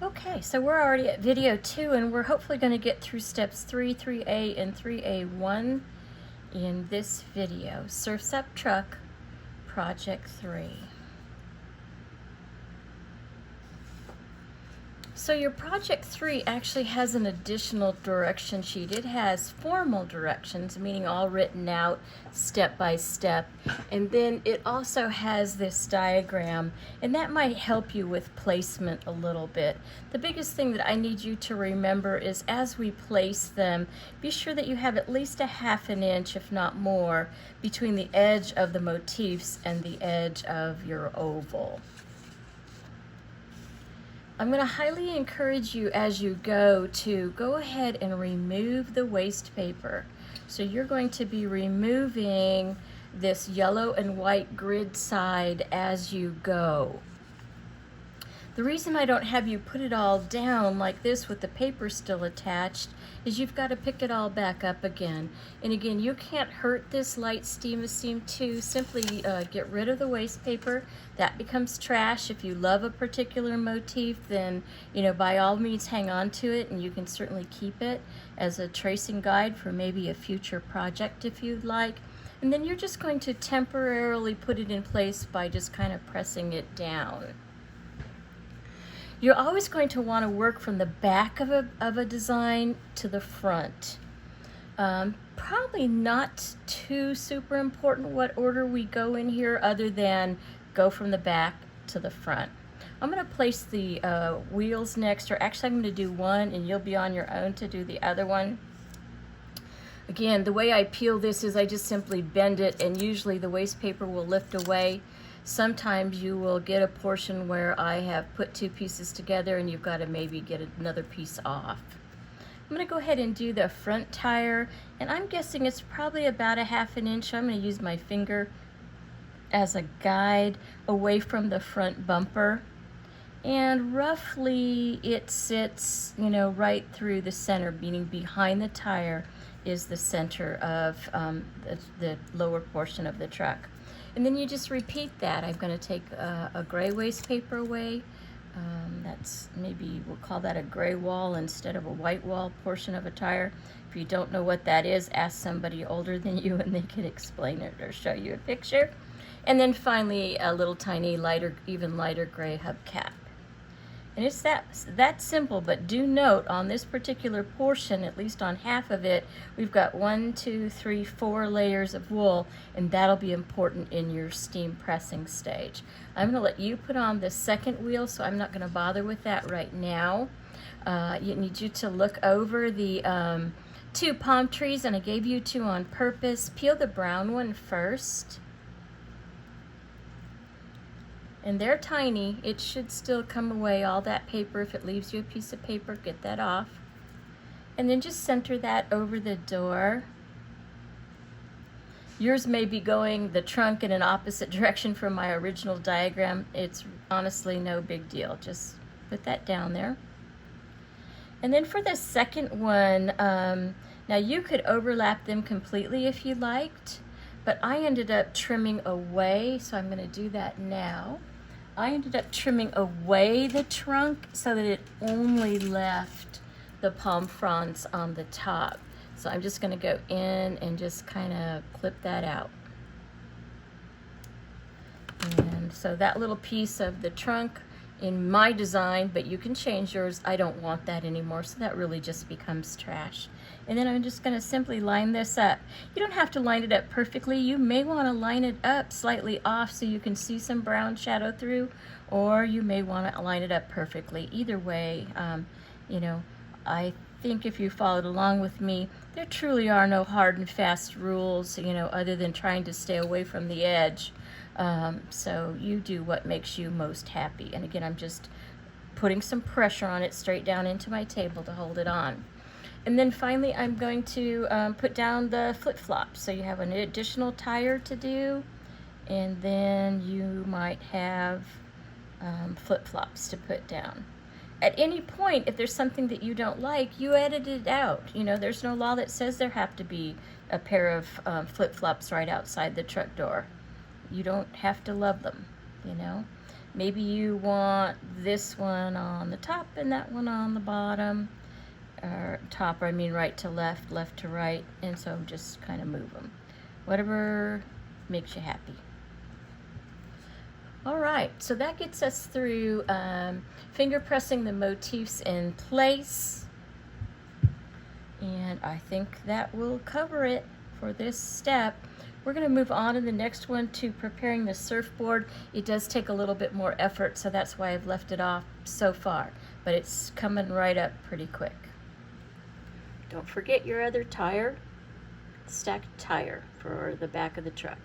Okay, so we're already at video 2 and we're hopefully going to get through steps 3, 3A, and 3A1 in this video. Surf's Up Truck, Project 3. So your Project 3 actually has an additional direction sheet. It has formal directions, meaning all written out step by step. And then it also has this diagram, and that might help you with placement a little bit. The biggest thing that I need you to remember is as we place them, be sure that you have at least a ½ inch, if not more, between the edge of the motifs and the edge of your oval. I'm going to highly encourage you as you go to go ahead and remove the waste paper. So you're going to be removing this yellow and white grid side as you go. The reason I don't have you put it all down like this with the paper still attached is you've got to pick it all back up again. And again, you can't hurt this light steam esteem 2. Simply get rid of the waste paper. That becomes trash. If you love a particular motif, then by all means hang on to it, and you can certainly keep it as a tracing guide for maybe a future project if you'd like. And then you're just going to temporarily put it in place by just kind of pressing it down. You're always going to want to work from the back of a design to the front. Probably not too super important what order we go in here, other than go from the back to the front. I'm going to place the wheels next, or actually I'm going to do one and you'll be on your own to do the other one. Again, the way I peel this is I just simply bend it, and usually the waste paper will lift away. Sometimes you will get a portion where I have put 2 pieces together and you've got to maybe get another piece off. I'm going to go ahead and do the front tire, and I'm guessing it's probably about a ½ inch. I'm going to use my finger as a guide away from the front bumper, and roughly it sits right through the center, meaning behind the tire is the center of the lower portion of the truck. And then you just repeat that. I'm going to take a gray waste paper away. That's maybe, we'll call that a gray wall instead of a white wall portion of a tire. If you don't know what that is, ask somebody older than you and they can explain it or show you a picture. And then finally a little tiny even lighter gray hubcap. And it's that simple, but do note on this particular portion, at least on half of it, we've got 1, 2, 3, 4 layers of wool, and that'll be important in your steam pressing stage. I'm going to let you put on the second wheel, so I'm not going to bother with that right now. You need you to look over the 2 palm trees, and I gave you 2 on purpose. Peel the brown one first. And they're tiny. It should still come away, all that paper. If it leaves you a piece of paper, get that off. And then just center that over the door. Yours may be going the trunk in an opposite direction from my original diagram. It's honestly no big deal. Just put that down there. And then for the second one, now you could overlap them completely if you liked, but I ended up trimming away, so I'm going to do that now. I ended up trimming away the trunk so that it only left the palm fronds on the top. So I'm just going to go in and just kind of clip that out. And so that little piece of the trunk in my design, but you can change yours, I don't want that anymore, so that really just becomes trash. And then I'm just going to simply line this up. You don't have to line it up perfectly. You may want to line it up slightly off so you can see some brown shadow through, or you may want to line it up perfectly. Either way, I think if you followed along with me, there truly are no hard and fast rules, other than trying to stay away from the edge. So you do what makes you most happy. And again, I'm just putting some pressure on it straight down into my table to hold it on. And then finally, I'm going to put down the flip-flops. So you have an additional tire to do, and then you might have flip-flops to put down. At any point, if there's something that you don't like, you edit it out. There's no law that says there have to be a pair of flip-flops right outside the truck door. You don't have to love them, Maybe you want this one on the top and that one on the bottom, or top, I mean right to left, left to right, and so just kind of move them. Whatever makes you happy. All right, so that gets us through finger pressing the motifs in place. And I think that will cover it for this step. We're going to move on to the next one, to preparing the surfboard. It does take a little bit more effort, so that's why I've left it off so far, but it's coming right up pretty quick. Don't forget your other tire, stacked tire for the back of the truck.